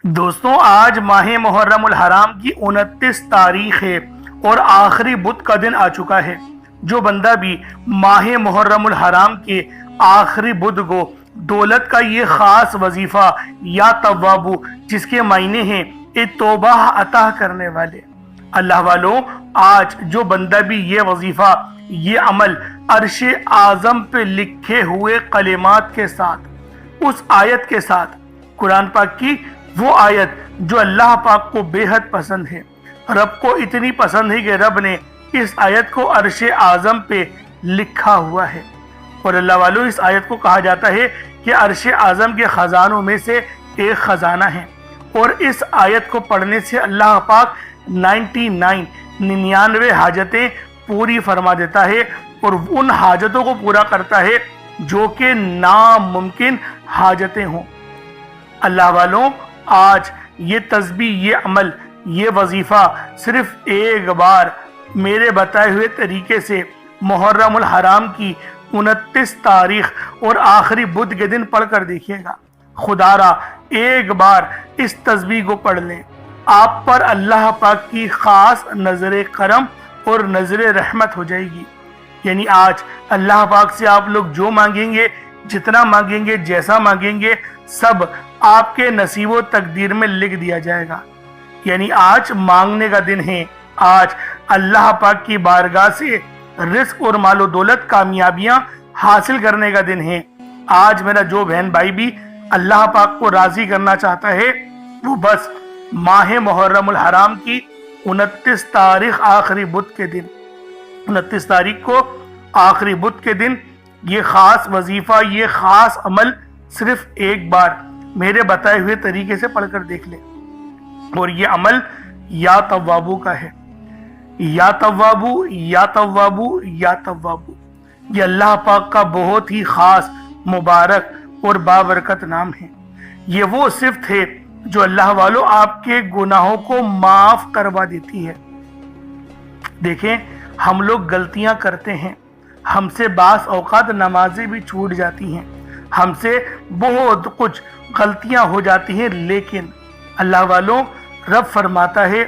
دوستوں آج ماہ محرم الحرام کی 29 تاریخ ہے اور آخری بدھ کا دن آ چکا ہے۔ جو بندہ بھی ماہ محرم الحرام کے آخری بدھ کو دولت کا یہ خاص وظیفہ یا توابو جس کے معنی ہیں اے توبہ عطا کرنے والے، اللہ والوں آج جو بندہ بھی یہ وظیفہ یہ عمل عرش اعظم پہ لکھے ہوئے کلمات کے ساتھ، اس آیت کے ساتھ، قرآن پاک کی وہ آیت جو اللہ پاک کو بے حد پسند ہے، رب کو اتنی پسند ہے کہ رب نے اس آیت کو عرش اعظم پہ لکھا ہوا ہے۔ اور اللہ والوں اس آیت کو کہا جاتا ہے کہ عرش اعظم کے خزانوں میں سے ایک خزانہ ہے، اور اس آیت کو پڑھنے سے اللہ پاک 99 حاجتیں پوری فرما دیتا ہے، اور ان حاجتوں کو پورا کرتا ہے جو کہ ناممکن حاجتیں ہوں۔ اللہ والوں آج یہ تسبیح، یہ عمل، یہ وظیفہ صرف ایک بار میرے بتائے ہوئے طریقے سے محرم الحرام کی 29 تاریخ اور آخری بدھ کے دن پڑھ کر دیکھیے گا۔ خدا را ایک بار اس تسبیح کو پڑھ لیں، آپ پر اللہ پاک کی خاص نظر کرم اور نظر رحمت ہو جائے گی۔ یعنی آج اللہ پاک سے آپ لوگ جو مانگیں گے، جتنا مانگیں گے، جیسا مانگیں گے، سب آپ کے نصیب و تقدیر میں لکھ دیا جائے گا۔ یعنی آج مانگنے کا دن ہے، آج اللہ پاک کی بارگاہ سے رزق اور مال و دولت کامیابیاں حاصل کرنے کا دن ہے۔ آج میرا جو بہن بھائی بھی اللہ پاک کو راضی کرنا چاہتا ہے وہ بس ماہ محرم الحرام کی 29 تاریخ آخری بدھ کے دن، 29 تاریخ کو آخری بدھ کے دن یہ خاص وظیفہ، یہ خاص عمل صرف ایک بار میرے بتائے ہوئے طریقے سے پڑھ کر دیکھ لیں۔ اور یہ عمل یا توابو کا ہے، یا توابو، یا توابو، یا توابو، یہ اللہ پاک کا بہت ہی خاص، مبارک اور بابرکت نام ہے۔ یہ وہ صفت ہے جو اللہ والوں آپ کے گناہوں کو معاف کروا دیتی ہے۔ دیکھیں ہم لوگ غلطیاں کرتے ہیں، ہم سے بعض اوقات نمازیں بھی چھوٹ جاتی ہیں، ہم سے بہت کچھ غلطیاں ہو جاتی ہیں، لیکن اللہ والوں رب فرماتا ہے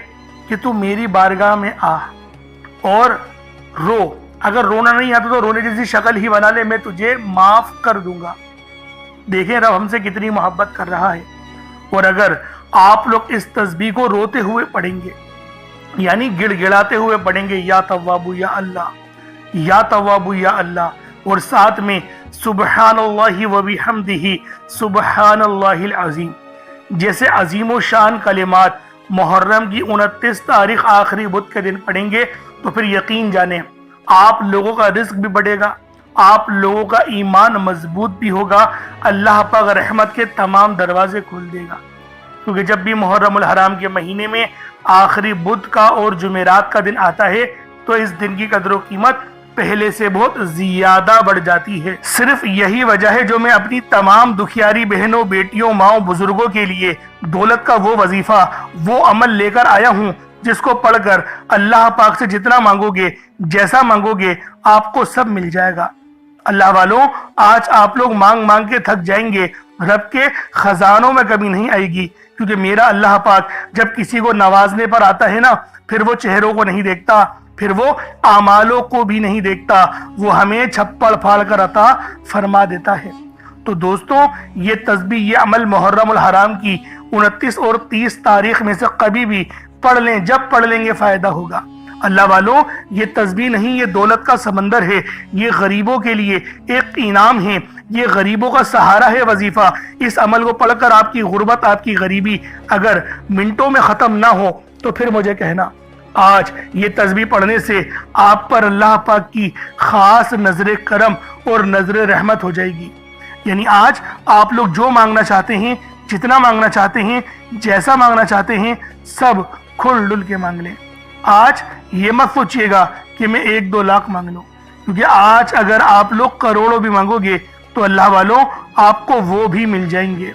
کہ تو میری بارگاہ میں آ اور رو، اگر رونا نہیں آتا تو رونے جیسی شکل ہی بنا لے، میں تجھے معاف کر دوں گا۔ دیکھیں رب ہم سے کتنی محبت کر رہا ہے۔ اور اگر آپ لوگ اس تسبیح کو روتے ہوئے پڑھیں گے، یعنی گڑ گڑاتے ہوئے پڑھیں گے، یا توابو یا اللہ، یا توابو یا اللہ، اور ساتھ میں سبحان اللہ و بحمدہ سبحان اللہ العظیم جیسے عظیم و شان کلمات محرم کی 29 تاریخ آخری بدھ کے دن پڑھیں گے، تو پھر یقین جانیں آپ لوگوں کا رزق بھی بڑھے گا، آپ لوگوں کا ایمان مضبوط بھی ہوگا، اللہ پاک رحمت کے تمام دروازے کھول دے گا۔ کیونکہ جب بھی محرم الحرام کے مہینے میں آخری بدھ کا اور جمعرات کا دن آتا ہے تو اس دن کی قدر و قیمت پہلے سے بہت زیادہ بڑھ جاتی ہے۔ صرف یہی وجہ ہے جو میں اپنی تمام دکھیاری بہنوں، بیٹیوں، ماؤں، بزرگوں کے لیے دولت کا وہ وظیفہ، وہ عمل لے کر آیا ہوں جس کو پڑھ کر اللہ پاک سے جتنا مانگو گے، جیسا مانگو گے، آپ کو سب مل جائے گا۔ اللہ والوں آج آپ لوگ مانگ مانگ کے تھک جائیں گے، رب کے خزانوں میں کمی نہیں آئے گی، کیونکہ میرا اللہ پاک جب کسی کو نوازنے پر آتا ہے نا، پھر وہ چہروں کو نہیں دیکھتا، پھر وہ اعمالوں کو بھی نہیں دیکھتا، وہ ہمیں چھپڑ پھاڑ کر عطا فرما دیتا ہے۔ تو دوستوں یہ تسبیح، یہ عمل محرم الحرام کی 29 اور 30 تاریخ میں سے کبھی بھی پڑھ لیں، جب پڑھ لیں گے فائدہ ہوگا۔ اللہ والوں یہ تسبیح نہیں، یہ دولت کا سمندر ہے، یہ غریبوں کے لیے ایک انعام ہے، یہ غریبوں کا سہارا ہے وظیفہ۔ اس عمل کو پڑھ کر آپ کی غربت، آپ کی غریبی اگر منٹوں میں ختم نہ ہو تو پھر مجھے کہنا۔ آج یہ تسبیح پڑھنے سے آپ پر اللہ پاک کی خاص نظر کرم اور نظر رحمت ہو جائے گی۔ یعنی آج آپ لوگ جو مانگنا چاہتے ہیں، جتنا مانگنا چاہتے ہیں، جیسا مانگنا چاہتے ہیں، سب کھل ڈل کے مانگ لیں۔ آج یہ مت سوچیے گا کہ میں 1-2 لاکھ مانگ لوں، کیونکہ آج اگر آپ لوگ کروڑوں بھی مانگو گے تو اللہ والوں آپ کو وہ بھی مل جائیں گے۔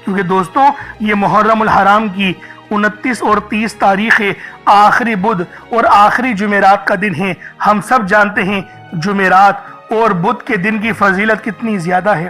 کیونکہ دوستوں یہ محرم الحرام کی 29 اور 30 تاریخیں آخری بدھ اور آخری جمعرات کا دن ہے۔ ہم سب جانتے ہیں جمعرات اور بدھ کے دن کی فضیلت کتنی زیادہ ہے،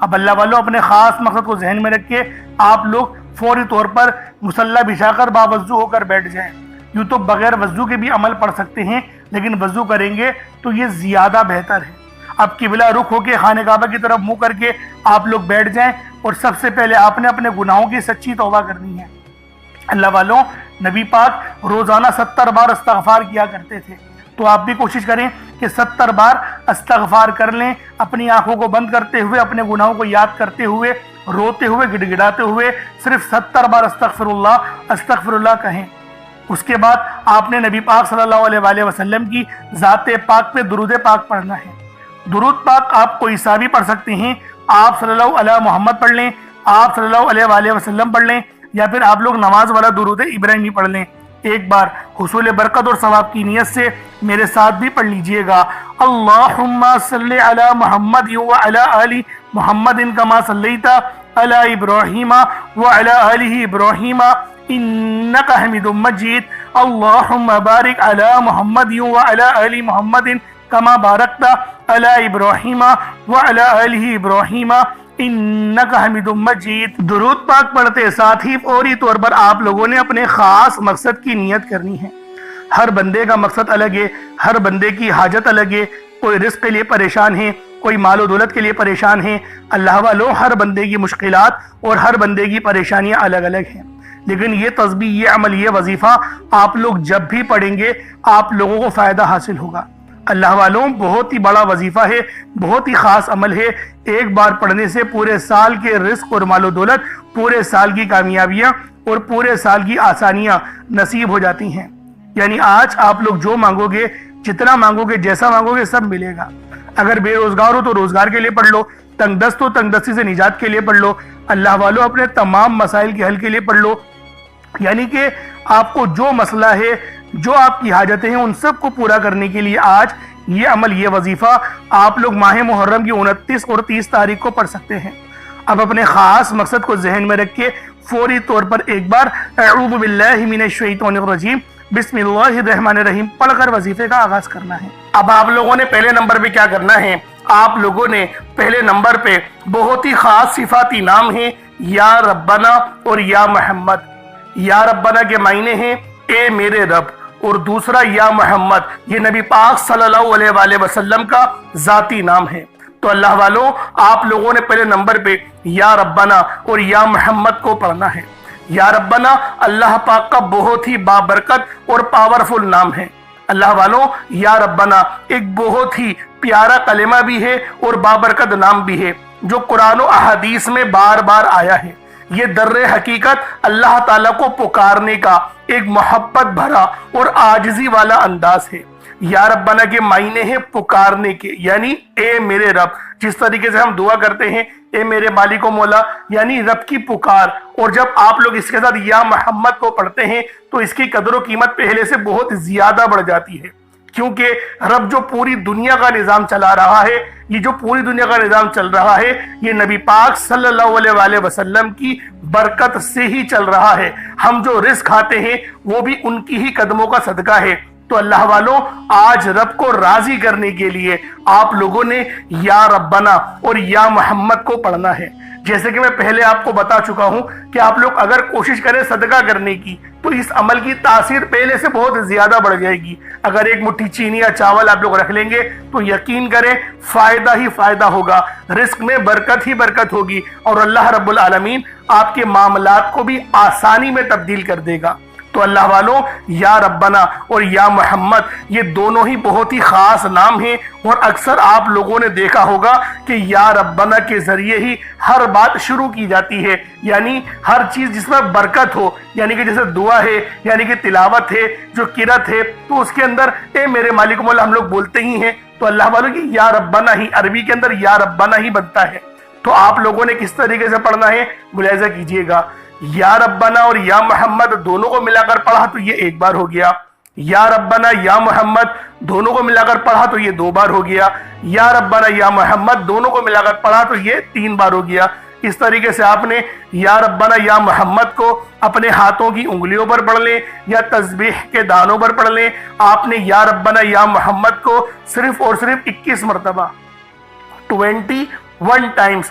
اب اللہ والوں اپنے خاص مقصد کو ذہن میں رکھ کے آپ لوگ فوری طور پر مصلی بچھا کر باوضو ہو کر بیٹھ جائیں۔ یوں تو بغیر وضو کے بھی عمل پڑھ سکتے ہیں، لیکن وضو کریں گے تو یہ زیادہ بہتر ہے۔ اب قبلہ رخ ہو کے خانہ کعبہ کی طرف منہ کر کے آپ لوگ بیٹھ جائیں، اور سب سے پہلے آپ نے اپنے گناہوں کی سچی توبہ کرنی ہے۔ اللہ والوں، نبی پاک روزانہ 70 بار استغفار کیا کرتے تھے، تو آپ بھی کوشش کریں کہ 70 بار استغفار کر لیں، اپنی آنکھوں کو بند کرتے ہوئے، اپنے گناہوں کو یاد کرتے ہوئے، روتے ہوئے، گڑ گڑاتے ہوئے صرف 70 بار استغفر اللہ کہیں۔ اس کے بعد آپ نے نبی پاک صلی اللہ علیہ وآلہ وسلم کی ذات پاک پہ درود پاک پڑھنا ہے۔ درود پاک آپ کوئی سا بھی پڑھ سکتے ہیں، آپ صلی اللہ علیہ محمد پڑھ لیں، آپ صلی اللہ علیہ وآلہ وسلم پڑھ لیں، یا پھر آپ لوگ نماز والا درود ابراہیمی پڑھ لیں۔ ایک بار حصول برکت اور ثواب کی نیت سے میرے ساتھ بھی پڑھ لیجئے گا۔ اللہم صلی علی محمد وعلی آل محمد کما صلیت علی ابراہیم وعلی آل ابراہیم انک حمید مجید۔ اللہم بارک علی محمد وعلی آل محمد کما بارکت علی ابراہیم وعلی آل ابراہیم انک حمید مجید۔ درود پاک پڑھتے ساتھ ہی فوری طور پر آپ لوگوں نے اپنے خاص مقصد کی نیت کرنی ہے۔ ہر بندے کا مقصد الگ ہے، ہر بندے کی حاجت الگ ہے، کوئی رزق کے لیے پریشان ہے، کوئی مال و دولت کے لیے پریشان ہے۔ اللہ والوں، ہر بندے کی مشکلات اور ہر بندے کی پریشانیاں الگ الگ ہیں، لیکن یہ تسبیح، یہ عمل، یہ وظیفہ آپ لوگ جب بھی پڑھیں گے آپ لوگوں کو فائدہ حاصل ہوگا۔ اللہ والوں، بہت ہی بڑا وظیفہ ہے، بہت ہی خاص عمل ہے۔ ایک بار پڑھنے سے پورے سال کے رزق اور مال و دولت، پورے سال کی کامیابیاں اور پورے سال کی آسانیاں نصیب ہو جاتی ہیں۔ یعنی آج آپ لوگ جو مانگو گے، جتنا مانگو گے، جیسا مانگو گے، سب ملے گا۔ اگر بے روزگار ہو تو روزگار کے لیے پڑھ لو، تنگ دست ہو تنگ دستی سے نجات کے لیے پڑھ لو، اللہ والوں اپنے تمام مسائل کے حل کے لیے پڑھ لو۔ یعنی کہ آپ کو جو مسئلہ ہے، جو آپ کی حاجتیں ہیں، ان سب کو پورا کرنے کے لیے آج یہ عمل، یہ وظیفہ آپ لوگ ماہ محرم کی 29 اور 30 تاریخ کو پڑھ سکتے ہیں۔ اب اپنے خاص مقصد کو ذہن میں رکھ کے فوری طور پر ایک بار اعوذ باللہ من الشیطان الرجیم بسم اللہ الرحمن الرحیم پڑھ کر وظیفے کا آغاز کرنا ہے۔ اب آپ لوگوں نے پہلے نمبر پہ کیا کرنا ہے؟ آپ لوگوں نے پہلے نمبر پہ بہت ہی خاص صفاتی نام ہیں، یا ربنا اور یا محمد۔ یا ربنا کے معنی ہیں اے میرے رب، اور دوسرا یا محمد، یہ نبی پاک صلی اللہ علیہ وآلہ وسلم کا ذاتی نام ہے۔ تو اللہ والوں، آپ لوگوں نے پہلے نمبر پہ یا ربنا اور یا محمد کو پڑھنا ہے۔ یا ربنا اللہ پاک کا بہت ہی بابرکت اور پاورفل نام ہے۔ اللہ والوں، یا ربنا ایک بہت ہی پیارا کلمہ بھی ہے اور بابرکت نام بھی ہے، جو قرآن و احادیث میں بار بار آیا ہے۔ یہ در حقیقت اللہ تعالیٰ کو پکارنے کا ایک محبت بھرا اور عاجزی والا انداز ہے۔ یا ربنا کے معنی ہے پکارنے کے، یعنی اے میرے رب۔ جس طریقے سے ہم دعا کرتے ہیں اے میرے مالک و مولا، یعنی رب کی پکار۔ اور جب آپ لوگ اس کے ساتھ یا محمد کو پڑھتے ہیں تو اس کی قدر و قیمت پہلے سے بہت زیادہ بڑھ جاتی ہے، کیونکہ رب جو پوری دنیا کا نظام چلا رہا ہے، یہ جو پوری دنیا کا نظام چل رہا ہے، یہ نبی پاک صلی اللہ علیہ وآلہ وسلم کی برکت سے ہی چل رہا ہے۔ ہم جو رزق کھاتے ہیں وہ بھی ان کی ہی قدموں کا صدقہ ہے۔ تو اللہ والوں، آج رب کو راضی کرنے کے لیے آپ لوگوں نے یا ربنا اور یا محمد کو پڑھنا ہے۔ جیسے کہ میں پہلے آپ کو بتا چکا ہوں کہ آپ لوگ اگر کوشش کریں صدقہ کرنے کی تو اس عمل کی تاثیر پہلے سے بہت زیادہ بڑھ جائے گی۔ اگر ایک مٹھی چینی یا چاول آپ لوگ رکھ لیں گے تو یقین کریں فائدہ ہی فائدہ ہوگا، رزق میں برکت ہی برکت ہوگی، اور اللہ رب العالمین آپ کے معاملات کو بھی آسانی میں تبدیل کر دے گا۔ تو اللہ والوں، یا ربنا اور یا محمد یہ دونوں ہی بہت ہی خاص نام ہیں، اور اکثر آپ لوگوں نے دیکھا ہوگا کہ یا ربنا کے ذریعے ہی ہر بات شروع کی جاتی ہے، یعنی ہر چیز جس میں برکت ہو، یعنی کہ جیسے دعا ہے، یعنی کہ تلاوت ہے، جو قرات ہے، تو اس کے اندر اے میرے مالک مولا ہم لوگ بولتے ہی ہیں۔ تو اللہ والوں کی یا ربنا ہی عربی کے اندر یا ربنا ہی بنتا ہے۔ تو آپ لوگوں نے کس طریقے سے پڑھنا ہے ملاحظہ کیجئے گا۔ یا ربنا اور یا محمد دونوں کو ملا کر پڑھا تو یہ ایک بار ہو گیا، یا ربنا یا محمد دونوں کو ملا کر پڑھا تو یہ 2 بار ہو گیا، یا ربنا یا محمد دونوں کو ملا کر پڑھا تو یہ 3 بار ہو گیا۔ اس طریقے سے آپ نے یا ربنا یا محمد کو اپنے ہاتھوں کی انگلیوں پر پڑھ لیں یا تسبیح کے دانوں پر پڑھ لیں۔ آپ نے یا ربنا یا محمد کو صرف اور صرف 21 مرتبہ 21 ٹائمز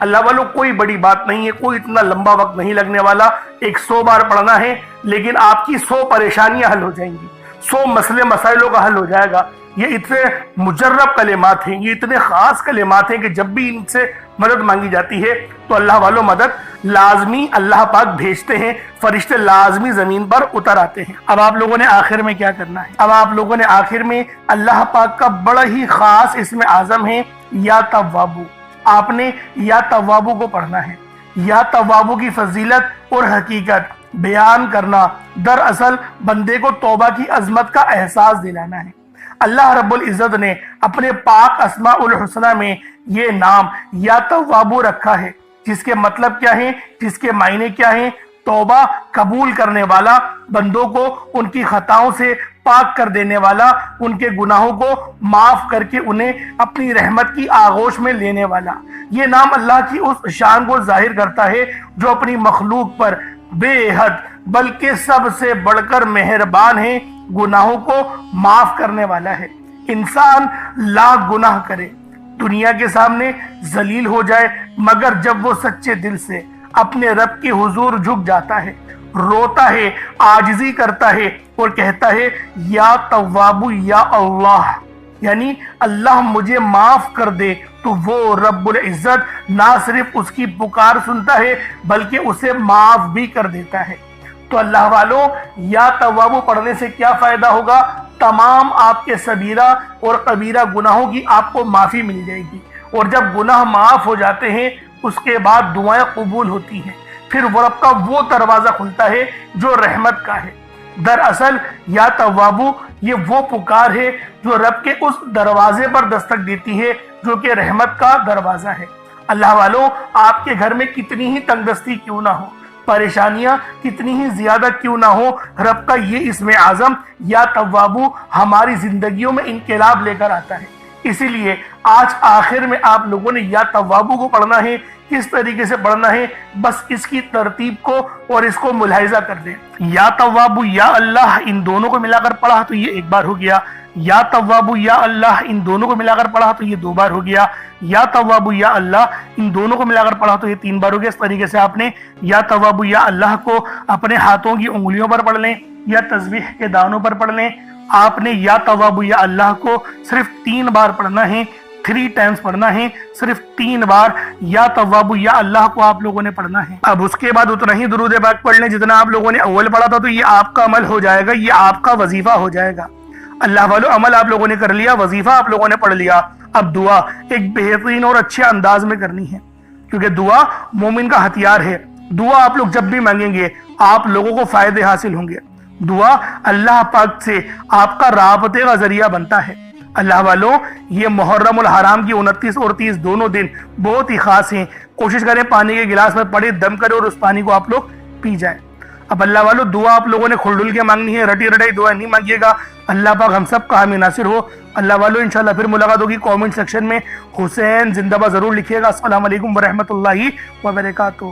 اللہ والوں کوئی بڑی بات نہیں ہے، کوئی اتنا لمبا وقت نہیں لگنے والا، 100 بار پڑھنا ہے، لیکن آپ کی 100 پریشانیاں حل ہو جائیں گی، 100 مسئلے مسائلوں کا حل ہو جائے گا۔ یہ اتنے مجرب کلمات ہیں، یہ اتنے خاص کلمات ہیں کہ جب بھی ان سے مدد مانگی جاتی ہے تو اللہ والوں مدد لازمی اللہ پاک بھیجتے ہیں، فرشتے لازمی زمین پر اتر آتے ہیں۔ اب آپ لوگوں نے آخر میں کیا کرنا ہے؟ اب آپ لوگوں نے آخر میں اللہ پاک کا بڑا ہی خاص اسم اعظم ہے یا توابو، آپ نے یا توابو کو پڑھنا ہے۔ یا توابو کی فضیلت اور حقیقت بیان کرنا دراصل بندے کو توبہ کی عظمت کا احساس دلانا ہے۔ اللہ رب العزت نے اپنے پاک اسماء الحسنہ میں یہ نام یا توابو رکھا ہے، جس کے مطلب کیا ہیں، جس کے معنی کیا ہیں؟ توبہ قبول کرنے والا، بندوں کو ان کی خطاؤں سے پاک کر دینے والا، ان کے گناہوں کو معاف کر کے انہیں اپنی رحمت کی آغوش میں لینے والا۔ یہ نام اللہ کی اس شان کو ظاہر کرتا ہے جو اپنی مخلوق پر بے حد بلکہ سب سے بڑھ کر مہربان ہے، گناہوں کو معاف کرنے والا ہے۔ انسان لاکھ گناہ کرے، دنیا کے سامنے ذلیل ہو جائے، مگر جب وہ سچے دل سے اپنے رب کے حضور جھک جاتا ہے، روتا ہے، عاجزی کرتا ہے اور کہتا ہے یا توابو یا اللہ، یعنی اللہ مجھے معاف کر دے، تو وہ رب العزت نہ صرف اس کی پکار سنتا ہے بلکہ اسے معاف بھی کر دیتا ہے۔ تو اللہ والوں یا توابو پڑھنے سے کیا فائدہ ہوگا؟ تمام آپ کے صغیرہ اور کبیرہ گناہوں کی آپ کو معافی مل جائے گی، اور جب گناہ معاف ہو جاتے ہیں اس کے بعد دعائیں قبول ہوتی ہیں، پھر وہ رب کا وہ دروازہ کھلتا ہے جو رحمت کا ہے۔ دراصل یا توابو یہ وہ پکار ہے جو رب کے اس دروازے پر دستک دیتی ہے جو کہ رحمت کا دروازہ ہے۔ اللہ والوں آپ کے گھر میں کتنی ہی تنگ دستی کیوں نہ ہو، پریشانیاں کتنی ہی زیادہ کیوں نہ ہو، رب کا یہ اسم اعظم یا توابو ہماری زندگیوں میں انقلاب لے کر آتا ہے۔ اسی لیے آج آخر میں آپ لوگوں نے یا توابو کو پڑھنا ہے۔ کس طریقے سے پڑھنا ہے، بس اس کی ترتیب کو اور اس کو ملاحظہ کر دیں۔ یا توابو یا اللہ ان دونوں کو ملا کر پڑھا تو یہ ایک بار ہو گیا، یا توابو یا اللہ ان دونوں کو ملا کر پڑھا تو یہ 2 بار ہو گیا، یا توابو یا اللہ ان دونوں کو ملا کر پڑھا تو یہ 3 بار ہو گیا۔ اس طریقے سے آپ نے یا توابو یا اللہ کو اپنے ہاتھوں کی انگلیوں پر پڑھ لیں یا تسبیح کے دانوں پر پڑھ لیں۔ آپ نے یا توابو یا اللہ کو صرف 3 بار پڑھنا ہے، 3 ٹائمز پڑھنا ہے، صرف 3 بار یا توابو یا اللہ کو آپ لوگوں نے پڑھنا ہے۔ اب اس کے بعد اتنا ہی درود پاک پڑھ لیں جتنا آپ لوگوں نے اول پڑھا تھا، تو یہ آپ کا عمل ہو جائے گا، یہ آپ کا وظیفہ ہو جائے گا۔ اللہ والو عمل آپ لوگوں نے کر لیا، وظیفہ آپ لوگوں نے پڑھ لیا۔ اب دعا ایک بہترین اور اچھے انداز میں کرنی ہے، کیونکہ دعا مومن کا ہتھیار ہے۔ دعا آپ لوگ جب بھی مانگیں گے آپ لوگوں کو فائدے حاصل ہوں گے۔ دعا اللہ پاک سے آپ کا رابطے کا ذریعہ بنتا ہے۔ اللہ والوں یہ محرم الحرام کی 29 اور 30 دونوں دن بہت ہی خاص ہیں، کوشش کریں پانی کے گلاس میں پڑے دم کرے اور اس پانی کو آپ لوگ پی جائیں۔ اب اللہ والوں دعا آپ لوگوں نے کھل کے مانگنی ہے، رٹی رٹائی دعا نہیں مانگیے گا۔ اللہ پاک ہم سب کا حامی ناصر ہو۔ اللہ والوں انشاءاللہ پھر ملاقات ہوگی۔ کامنٹ سیکشن میں حسین زندہ باد ضرور لکھیے گا۔ السلام علیکم ورحمۃ اللہ وبرکاتہ۔